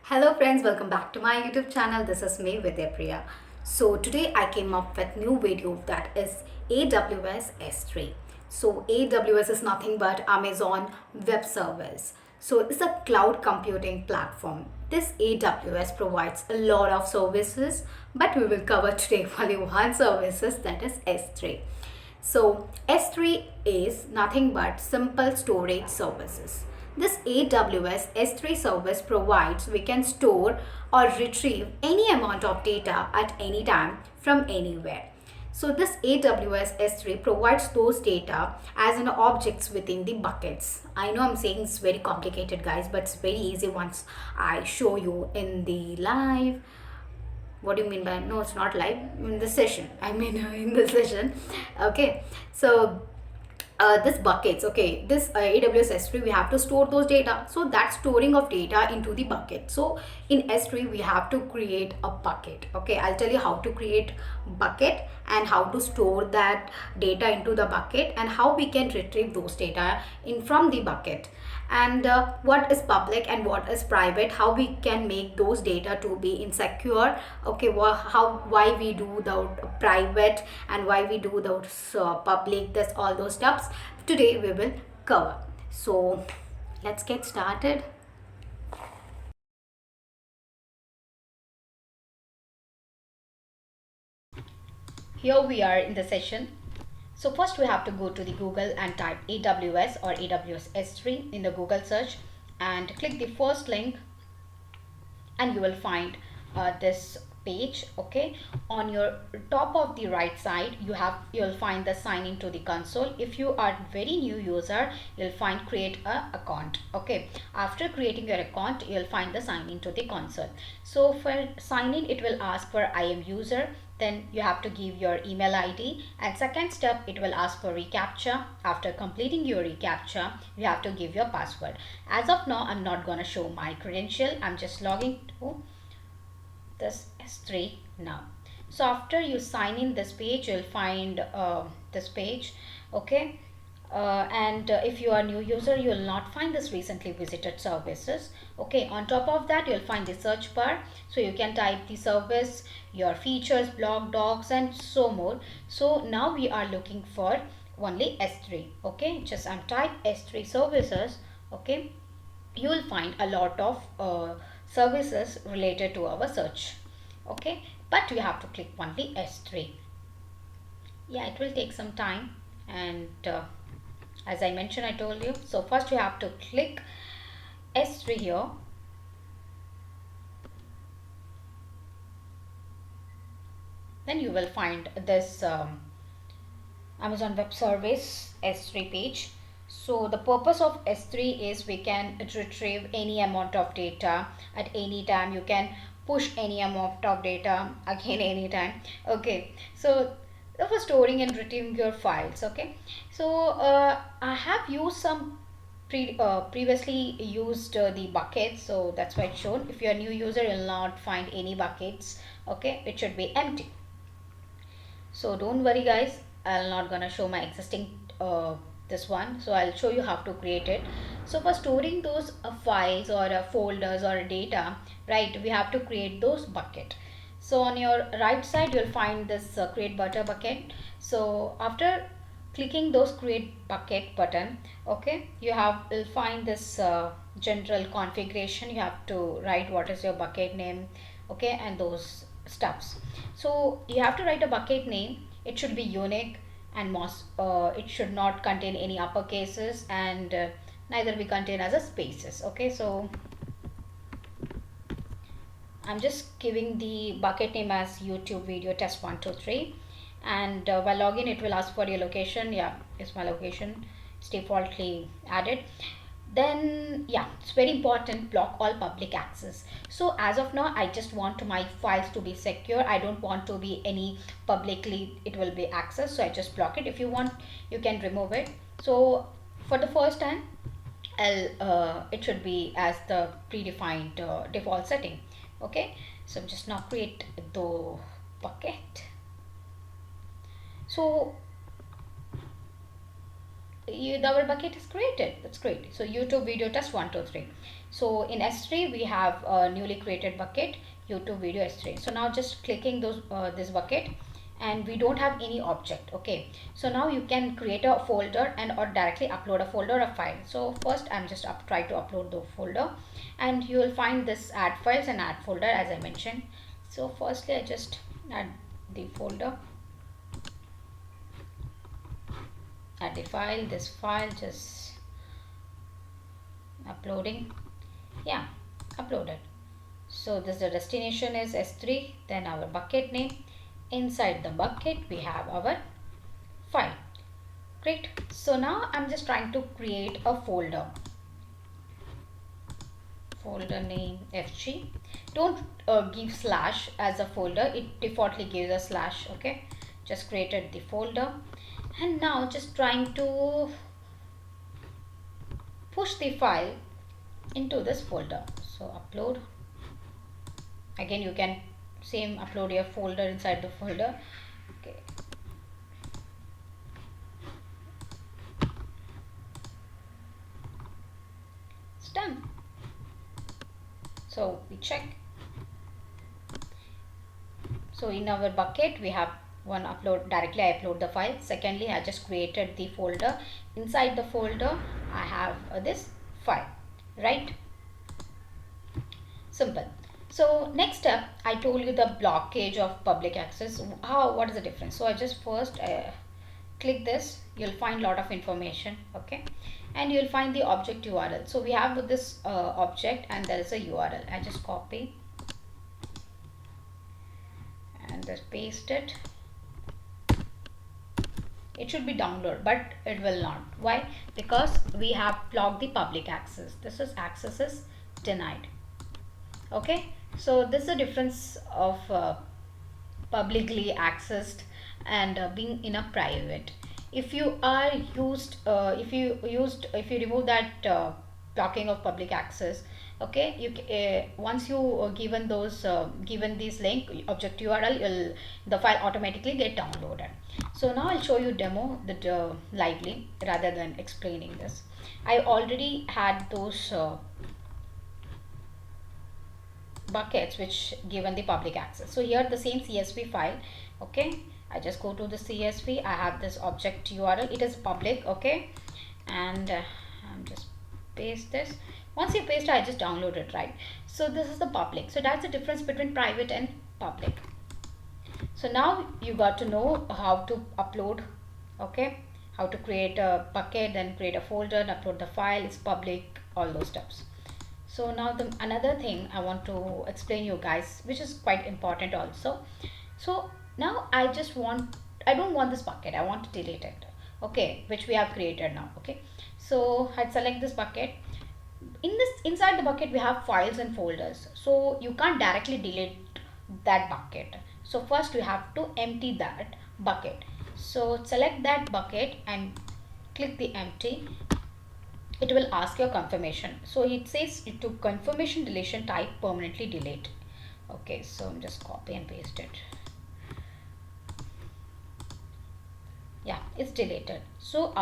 Hello friends, welcome back to my YouTube channel. This is me Vidyapriya. So today I came up with new video that is AWS S3. So AWS is nothing but Amazon Web Service. So it's a cloud computing platform. This AWS provides a lot of services, but we will cover today only one services, that is S3. So S3 is nothing but simple storage services. This AWS S3 service provides we can store or retrieve any amount of data at any time from anywhere. So this AWS S3 provides those data as an objects within the buckets. I know I'm saying it's very complicated guys, but it's very easy once I show you in the live. What do you mean by no, it's not live, in the session, I mean in the session. Okay, so this buckets, okay, this AWS S3 we have to store those data, so that storing of data into the bucket. So in S3 we have to create a bucket. Okay, I'll tell you how to create bucket and how to store that data into the bucket and how we can retrieve those data in from the bucket, and what is public and what is private, how we can make those data to be insecure. Okay, why we do the private and why we do those public, this all those steps today we will cover. So let's get started. Here we are in the session. So first we have to go to the Google and type AWS or AWS S3 in the Google search and click the first link, and you will find this page. Okay, on your top of the right side you'll find the sign into the console. If you are very new user, you'll find create a account. Okay, after creating your account you'll find the sign into the console. So for sign in it will ask for I am user, then you have to give your email ID, and second step it will ask for reCAPTCHA. After completing your reCAPTCHA you have to give your password. As of now I'm not gonna show my credential, I'm just logging to this S3 now. So after you sign in this page you'll find this page. Okay, and if you are new user you will not find this recently visited services. Okay, on top of that you'll find the search bar, so you can type the service, your features, blog, docs and so more. So now we are looking for only S3. Okay, just type S3 services. Okay, you will find a lot of services related to our search. Okay, but you have to click only S3. Yeah, it will take some time, and as I mentioned, I told you. So first you have to click S3 here. Then you will find this Amazon Web Service S3 page. So the purpose of S3 is we can retrieve any amount of data at any time. You can push any amount of data again anytime. Okay, so for storing and retrieving your files. Okay, so I have used some previously used the buckets, so that's why it's shown. If you're a new user you'll not find any buckets. Okay, it should be empty. So don't worry guys, I'll not gonna show my existing this one, so I'll show you how to create it. So for storing those files or folders or data, right, we have to create those bucket. So on your right side you'll find this create bucket. So after clicking those create bucket button, okay, you'll find this general configuration. You have to write what is your bucket name, okay, and those stuffs. So you have to write a bucket name. It should be unique, and it should not contain any upper cases, and neither be contain as a spaces. Okay, so I'm just giving the bucket name as YouTube video test 123, and while login it will ask for your location. Yeah, it's my location, it's defaultly added. Then yeah, it's very important, block all public access. So as of now I just want my files to be secure. I don't want to be any publicly it will be accessed, so I just block it. If you want you can remove it. So for the first time it should be as the predefined default setting. Okay, so just now create the bucket. So our bucket is created. That's great. So YouTube video test 1 2 3. So in S3 we have a newly created bucket, YouTube video S3. So now just clicking those this bucket, and we don't have any object. Okay, so now you can create a folder and or directly upload a folder or file. So first I'm just try to upload the folder, and you will find this add files and add folder as I mentioned. So firstly I just add the folder, add the file, this file, just uploading. Yeah, uploaded. So this the destination is S3, then our bucket name. Inside the bucket we have our file. Great. So now I'm just trying to create a folder. Folder name FG. Don't give slash as a folder, it defaultly gives a slash. Okay, just created the folder, and now just trying to push the file into this folder. So upload. Again you can same upload your folder inside the folder. Okay, it's done. So we check. So in our bucket we have one upload, directly I upload the file. Secondly I just created the folder. Inside the folder I have this file, right? Simple. So next step, I told you the blockage of public access. What is the difference? So I just first click this, you'll find a lot of information. Okay, and you'll find the object URL. So we have this object and there is a URL. I just copy and just paste it. It should be download, but it will not. Why? Because we have blocked the public access. This is access is denied. Okay, so this is the difference of publicly accessed and being in a private. If you are used if you remove that blocking of public access, okay, you once you given those given this link object URL, the file automatically get downloaded. So now I'll show you demo that lively rather than explaining this. I already had those buckets which given the public access. So here the same CSV file. Okay, I just go to the CSV. I have this object URL, it is public. Okay, and I'm just paste this. Once you paste, I just download it, right? So this is the public. So that's the difference between private and public. So now you got to know how to upload. Okay, how to create a bucket, then create a folder and upload the file. It's public, all those steps. So now the another thing I want to explain you guys, which is quite important also. So now I don't want this bucket, I want to delete it. Okay, which we have created now. Okay, so I select this bucket. Inside the bucket we have files and folders, so you can't directly delete that bucket. So first you have to empty that bucket. So select that bucket and click the empty. It will ask your confirmation. So it says to confirmation deletion type permanently delete. Okay, so I'm just copy and paste it. Yeah, it's deleted. So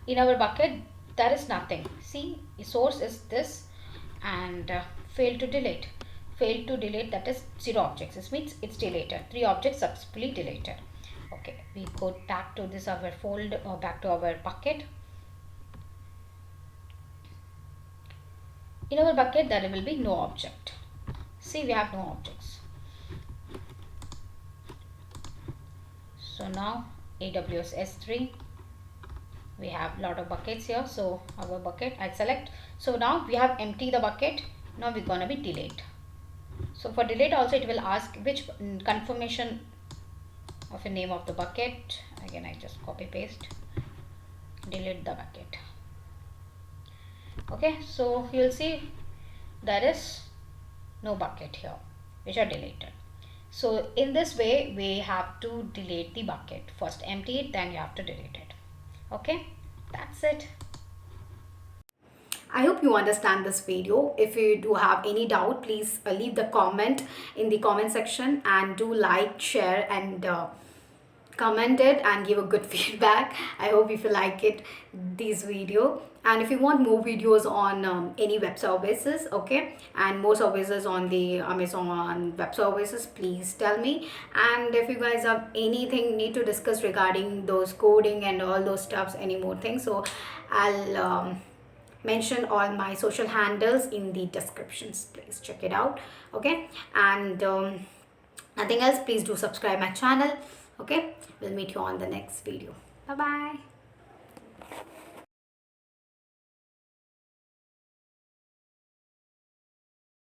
in our bucket there is nothing. See, source is this, and fail to delete. Fail to delete, that is 0 objects. This means it's deleted. 3 objects successfully deleted. Okay, we go back to this our folder, back to our bucket. In our bucket there will be no object. See, we have no objects. So now AWS S3, we have a lot of buckets here. So our bucket I select. So now we have empty the bucket. Now we're gonna be delete. So for delete also it will ask which confirmation of the name of the bucket. Again I just copy paste, delete the bucket. Okay, so you'll see there is no bucket here which are deleted. So in this way we have to delete the bucket. First empty it, then you have to delete it. Okay, that's it. I hope you understand this video. If you do have any doubt, please leave the comment in the comment section, and do like, share, and comment it and give a good feedback. I hope if you like it, this video. And if you want more videos on any web services, okay, and more services on the Amazon web services, please tell me. And if you guys have anything need to discuss regarding those coding and all those stuffs, any more things, so I'll mention all my social handles in the descriptions. Please check it out, okay. And nothing else, please do subscribe my channel, okay. We'll meet you on the next video. Bye bye.